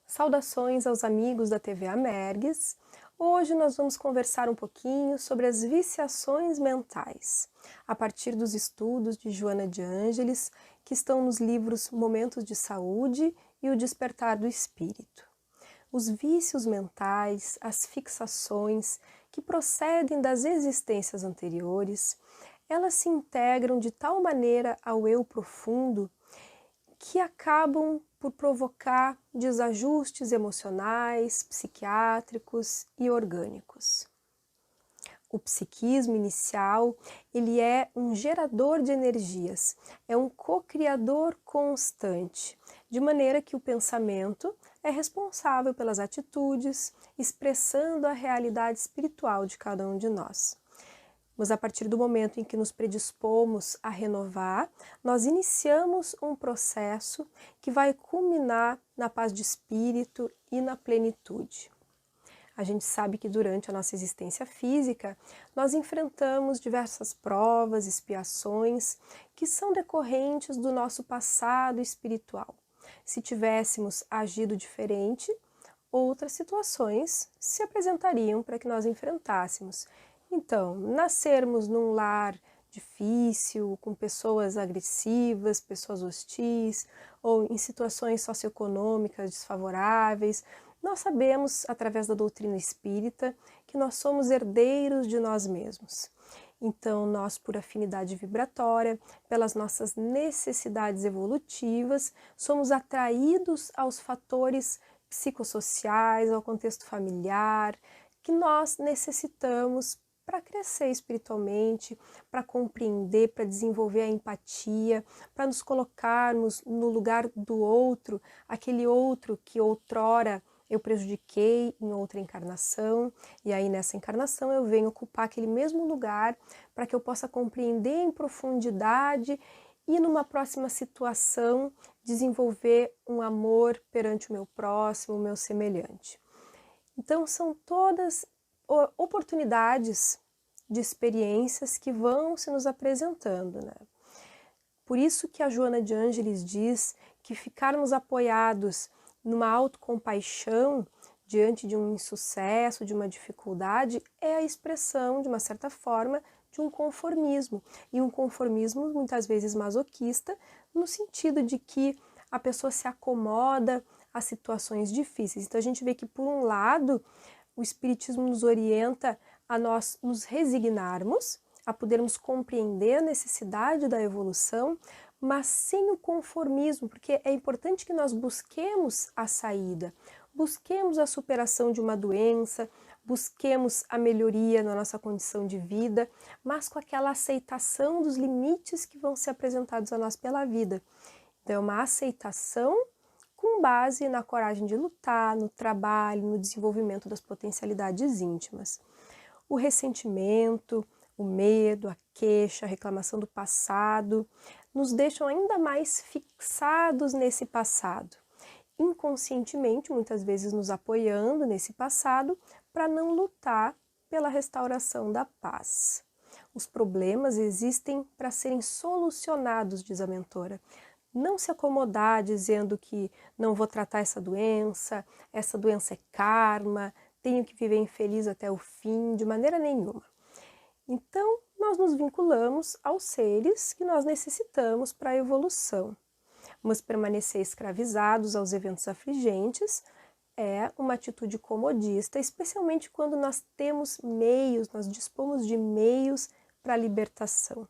Saudações aos amigos da TV Amergues. Hoje nós vamos conversar um pouquinho sobre as viciações mentais, a partir dos estudos de Joana de Ângeles, que estão nos livros Momentos de Saúde e O Despertar do Espírito. Os vícios mentais, as fixações que procedem das existências anteriores, elas se integram de tal maneira ao eu profundo que acabam por provocar desajustes emocionais, psiquiátricos e orgânicos. O psiquismo inicial, ele é um gerador de energias, é um co-criador constante, de maneira que o pensamento é responsável pelas atitudes, expressando a realidade espiritual de cada um de nós. Mas a partir do momento em que nos predispomos a renovar, nós iniciamos um processo que vai culminar na paz de espírito e na plenitude. A gente sabe que durante a nossa existência física, nós enfrentamos diversas provas, expiações, que são decorrentes do nosso passado espiritual. Se tivéssemos agido diferente, outras situações se apresentariam para que nós enfrentássemos. Então, nascermos num lar difícil, com pessoas agressivas, pessoas hostis, ou em situações socioeconômicas desfavoráveis, nós sabemos, através da doutrina espírita, que nós somos herdeiros de nós mesmos. Então, nós, por afinidade vibratória, pelas nossas necessidades evolutivas, somos atraídos aos fatores psicossociais, ao contexto familiar, que nós necessitamos para crescer espiritualmente, para compreender, para desenvolver a empatia, para nos colocarmos no lugar do outro, aquele outro que outrora eu prejudiquei em outra encarnação, e aí nessa encarnação eu venho ocupar aquele mesmo lugar para que eu possa compreender em profundidade e numa próxima situação desenvolver um amor perante o meu próximo, o meu semelhante. Então são todas oportunidades de experiências que vão se nos apresentando, né? Por isso que a Joana de Ângeles diz que ficarmos apoiados numa autocompaixão diante de um insucesso, de uma dificuldade, é a expressão, de uma certa forma, de um conformismo. E um conformismo muitas vezes masoquista, no sentido de que a pessoa se acomoda a situações difíceis. Então a gente vê que, por um lado, o Espiritismo nos orienta a nós nos resignarmos, a podermos compreender a necessidade da evolução, mas sem o conformismo, porque é importante que nós busquemos a saída, busquemos a superação de uma doença, busquemos a melhoria na nossa condição de vida, mas com aquela aceitação dos limites que vão ser apresentados a nós pela vida. Então é uma aceitação com base na coragem de lutar, no trabalho, no desenvolvimento das potencialidades íntimas. O ressentimento, o medo, a queixa, a reclamação do passado, nos deixam ainda mais fixados nesse passado, inconscientemente, muitas vezes nos apoiando nesse passado para não lutar pela restauração da paz. Os problemas existem para serem solucionados, diz a mentora. Não se acomodar dizendo que não vou tratar essa doença é karma, tenho que viver infeliz até o fim, de maneira nenhuma. Então, nós nos vinculamos aos seres que nós necessitamos para a evolução. Mas permanecer escravizados aos eventos afligentes é uma atitude comodista, especialmente quando nós temos meios, nós dispomos de meios para a libertação.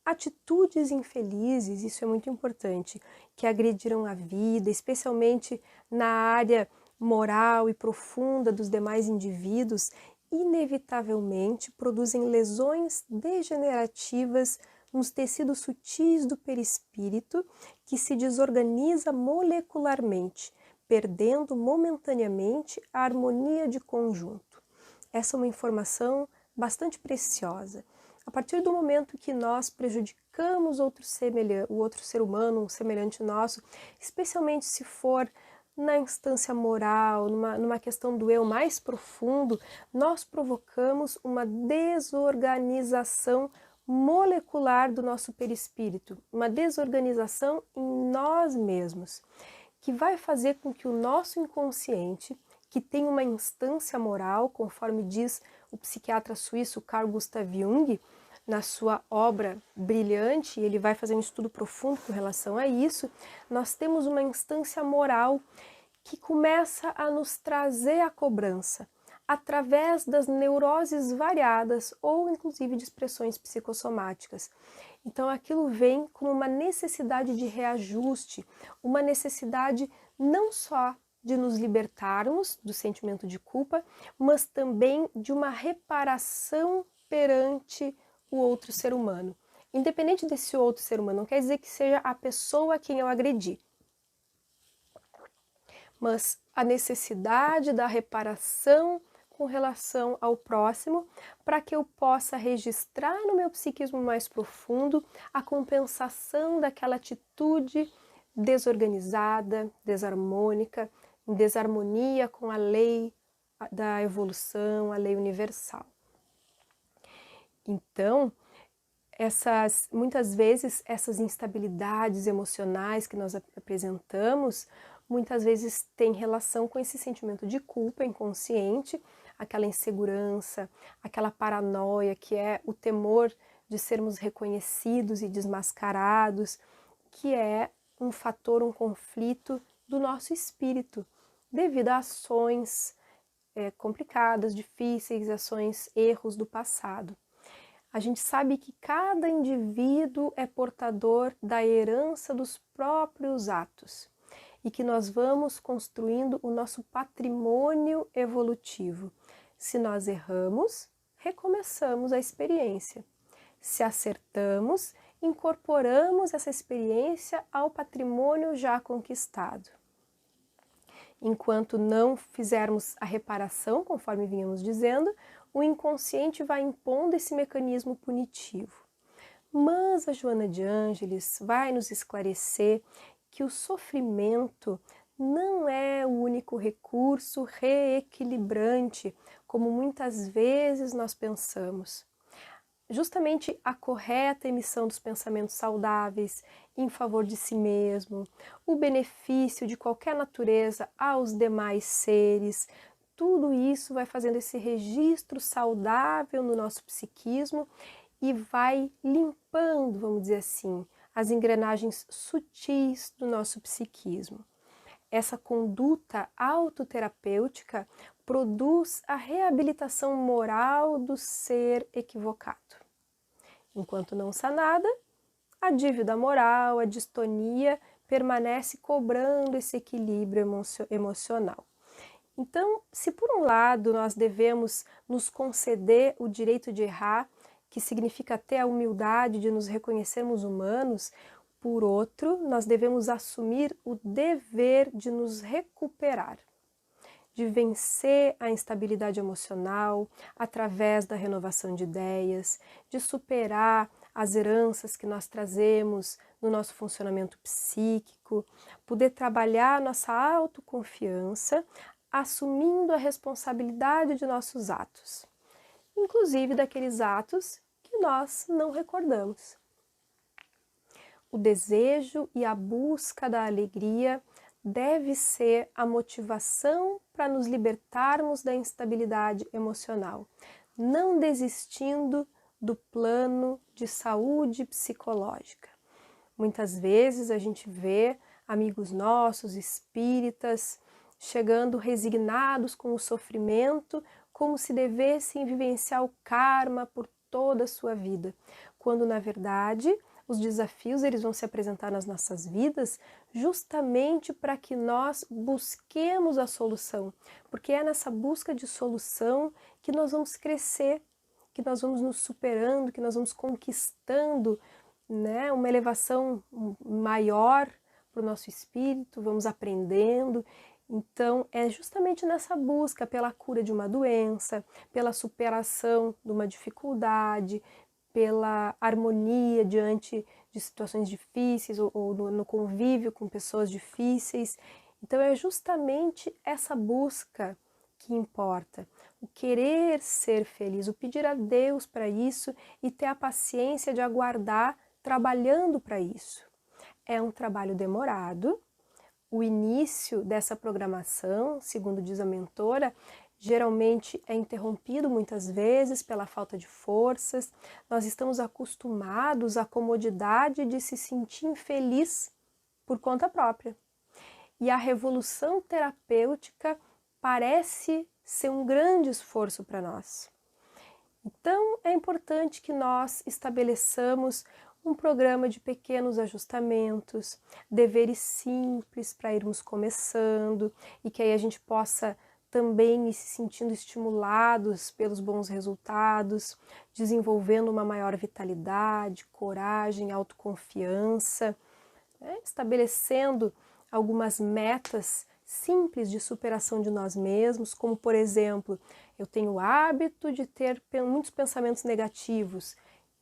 Atitudes infelizes, isso é muito importante, que agrediram a vida, especialmente na área moral e profunda dos demais indivíduos, inevitavelmente produzem lesões degenerativas nos tecidos sutis do perispírito, que se desorganiza molecularmente, perdendo momentaneamente a harmonia de conjunto. Essa é uma informação bastante preciosa. A partir do momento que nós prejudicamos o outro ser humano, um semelhante nosso, especialmente se for na instância moral, numa questão do eu mais profundo, nós provocamos uma desorganização molecular do nosso perispírito, uma desorganização em nós mesmos, que vai fazer com que o nosso inconsciente, que tem uma instância moral, conforme diz o psiquiatra suíço Carl Gustav Jung, na sua obra brilhante, ele vai fazer um estudo profundo com relação a isso, nós temos uma instância moral que começa a nos trazer a cobrança, através das neuroses variadas ou inclusive de expressões psicossomáticas. Então aquilo vem como uma necessidade de reajuste, uma necessidade não só de nos libertarmos do sentimento de culpa, mas também de uma reparação perante o outro ser humano. Independente desse outro ser humano, não quer dizer que seja a pessoa a quem eu agredi, mas a necessidade da reparação com relação ao próximo, para que eu possa registrar no meu psiquismo mais profundo a compensação daquela atitude desorganizada, desarmônica, em desarmonia com a lei da evolução, a lei universal. Então, muitas vezes essas instabilidades emocionais que nós apresentamos, muitas vezes tem relação com esse sentimento de culpa inconsciente, aquela insegurança, aquela paranoia que é o temor de sermos reconhecidos e desmascarados, que é um fator, um conflito do nosso espírito, devido a ações complicadas, difíceis, ações, erros do passado. A gente sabe que cada indivíduo é portador da herança dos próprios atos e que nós vamos construindo o nosso patrimônio evolutivo. Se nós erramos, recomeçamos a experiência. Se acertamos, incorporamos essa experiência ao patrimônio já conquistado. Enquanto não fizermos a reparação, conforme vínhamos dizendo, o inconsciente vai impondo esse mecanismo punitivo. Mas a Joana de Ângeles vai nos esclarecer que o sofrimento não é o único recurso reequilibrante, como muitas vezes nós pensamos. Justamente a correta emissão dos pensamentos saudáveis em favor de si mesmo, o benefício de qualquer natureza aos demais seres, tudo isso vai fazendo esse registro saudável no nosso psiquismo e vai limpando, vamos dizer assim, as engrenagens sutis do nosso psiquismo. Essa conduta autoterapêutica produz a reabilitação moral do ser equivocado. Enquanto não sanada, a dívida moral, a distonia, permanece cobrando esse equilíbrio emocional. Então, se por um lado nós devemos nos conceder o direito de errar, que significa ter a humildade de nos reconhecermos humanos, por outro, nós devemos assumir o dever de nos recuperar, de vencer a instabilidade emocional através da renovação de ideias, de superar as heranças que nós trazemos no nosso funcionamento psíquico, poder trabalhar nossa autoconfiança, assumindo a responsabilidade de nossos atos, inclusive daqueles atos que nós não recordamos. O desejo e a busca da alegria deve ser a motivação para nos libertarmos da instabilidade emocional, não desistindo do plano de saúde psicológica. Muitas vezes a gente vê amigos nossos, espíritas, chegando resignados com o sofrimento, como se devessem vivenciar o karma por toda a sua vida, quando na verdade os desafios eles vão se apresentar nas nossas vidas justamente para que nós busquemos a solução, porque é nessa busca de solução que nós vamos crescer, que nós vamos nos superando, que nós vamos conquistando, né, uma elevação maior para o nosso espírito, vamos aprendendo. Então, é justamente nessa busca pela cura de uma doença, pela superação de uma dificuldade, pela harmonia diante de situações difíceis ou no convívio com pessoas difíceis. Então é justamente essa busca que importa, o querer ser feliz, o pedir a Deus para isso e ter a paciência de aguardar trabalhando para isso. É um trabalho demorado. O início dessa programação, segundo diz a mentora, geralmente é interrompido muitas vezes pela falta de forças. Nós estamos acostumados à comodidade de se sentir infeliz por conta própria. E a revolução terapêutica parece ser um grande esforço para nós. Então, é importante que nós estabeleçamos um programa de pequenos ajustamentos, deveres simples para irmos começando e que aí a gente possa também ir se sentindo estimulados pelos bons resultados, desenvolvendo uma maior vitalidade, coragem, autoconfiança, né? Estabelecendo algumas metas simples de superação de nós mesmos, como por exemplo, eu tenho o hábito de ter muitos pensamentos negativos,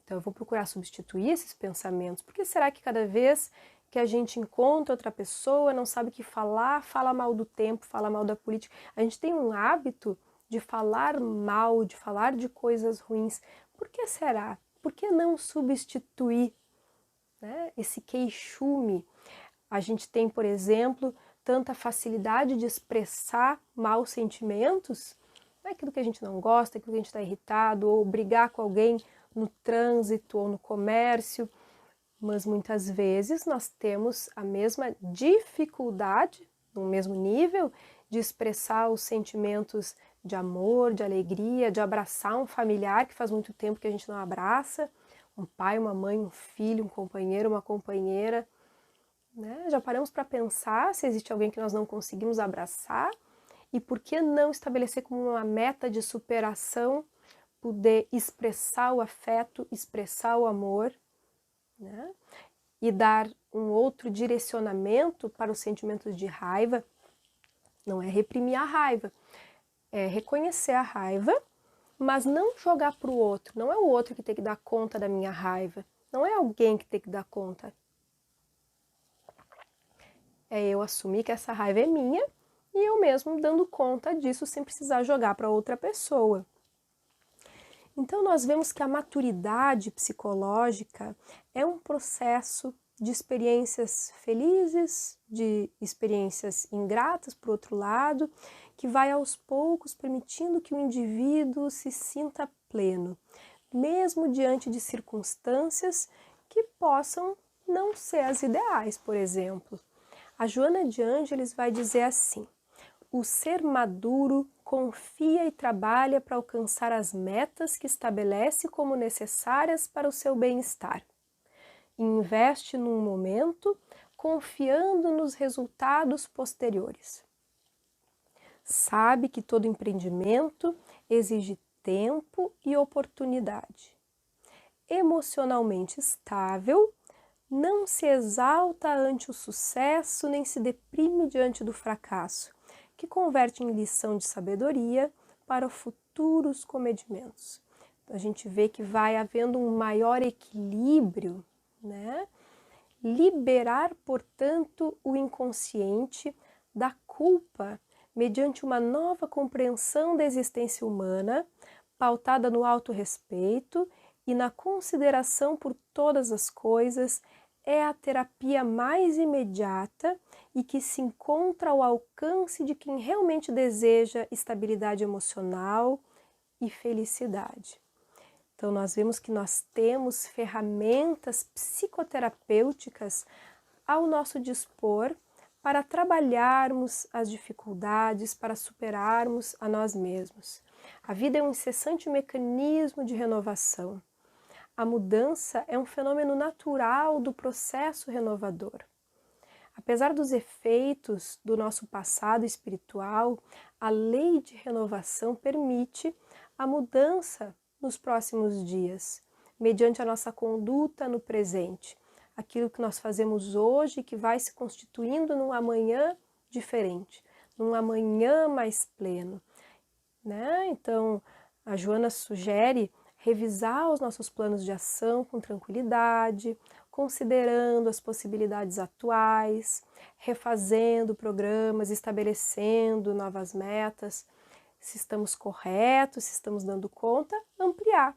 então eu vou procurar substituir esses pensamentos. Por que será que cada vez que a gente encontra outra pessoa, não sabe o que falar, fala mal do tempo, fala mal da política? A gente tem um hábito de falar mal, de falar de coisas ruins. Por que será? Por que não substituir, né, esse queixume? A gente tem, por exemplo, tanta facilidade de expressar maus sentimentos, aquilo que a gente não gosta, aquilo que a gente está irritado, ou brigar com alguém no trânsito ou no comércio, mas muitas vezes nós temos a mesma dificuldade, no mesmo nível, de expressar os sentimentos de amor, de alegria, de abraçar um familiar que faz muito tempo que a gente não abraça, um pai, uma mãe, um filho, um companheiro, uma companheira, né? Já paramos para pensar se existe alguém que nós não conseguimos abraçar e por que não estabelecer como uma meta de superação, poder expressar o afeto, expressar o amor, né? E dar um outro direcionamento para os sentimentos de raiva. Não é reprimir a raiva, é reconhecer a raiva, mas não jogar para o outro. Não é o outro que tem que dar conta da minha raiva, não é alguém que tem que dar conta. É eu assumir que essa raiva é minha e eu mesmo dando conta disso sem precisar jogar para outra pessoa. Então nós vemos que a maturidade psicológica é um processo de experiências felizes, de experiências ingratas, por outro lado, que vai aos poucos permitindo que o indivíduo se sinta pleno, mesmo diante de circunstâncias que possam não ser as ideais, por exemplo. A Joana de Ângeles vai dizer assim: o ser maduro confia e trabalha para alcançar as metas que estabelece como necessárias para o seu bem-estar. Investe num momento, confiando nos resultados posteriores. Sabe que todo empreendimento exige tempo e oportunidade. Emocionalmente estável, não se exalta ante o sucesso nem se deprime diante do fracasso, que converte em lição de sabedoria para futuros comedimentos. Então, a gente vê que vai havendo um maior equilíbrio, né? Liberar, portanto, o inconsciente da culpa mediante uma nova compreensão da existência humana, pautada no autorrespeito e na consideração por todas as coisas, é a terapia mais imediata e que se encontra ao alcance de quem realmente deseja estabilidade emocional e felicidade. Então nós vemos que nós temos ferramentas psicoterapêuticas ao nosso dispor para trabalharmos as dificuldades, para superarmos a nós mesmos. A vida é um incessante mecanismo de renovação. A mudança é um fenômeno natural do processo renovador. Apesar dos efeitos do nosso passado espiritual, a lei de renovação permite a mudança nos próximos dias, mediante a nossa conduta no presente. Aquilo que nós fazemos hoje que vai se constituindo num amanhã diferente, num amanhã mais pleno, né? Então, a Joana sugere revisar os nossos planos de ação com tranquilidade, considerando as possibilidades atuais, refazendo programas, estabelecendo novas metas. Se estamos corretos, se estamos dando conta, ampliar.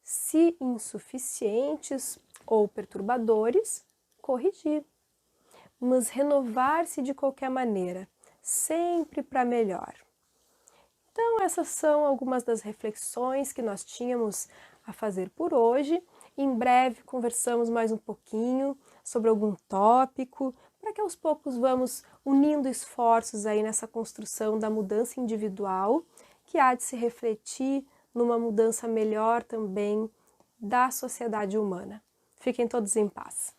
Se insuficientes ou perturbadores, corrigir. Mas renovar-se de qualquer maneira, sempre para melhor. Então, essas são algumas das reflexões que nós tínhamos a fazer por hoje. Em breve conversamos mais um pouquinho sobre algum tópico, para que aos poucos vamos unindo esforços aí nessa construção da mudança individual, que há de se refletir numa mudança melhor também da sociedade humana. Fiquem todos em paz.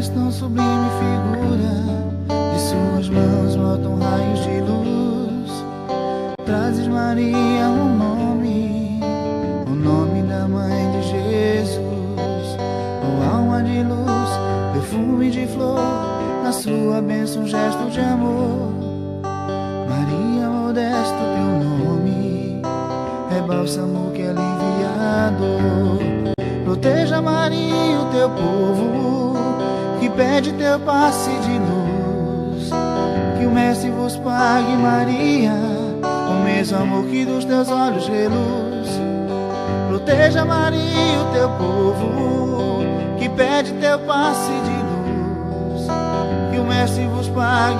És tão sublime figura, de suas mãos brotam raios de luz. Trazes Maria o nome da mãe de Jesus. Oh, alma de luz, perfume de flor, na sua bênção gesto de amor. Maria, modesto teu nome, é bálsamo que alivia a dor. Proteja Maria o teu povo, que pede teu passe de luz. Que o Mestre vos pague, Maria, o mesmo amor que dos teus olhos reluz. Proteja Maria o teu povo, que pede teu passe de luz. Que o Mestre vos pague.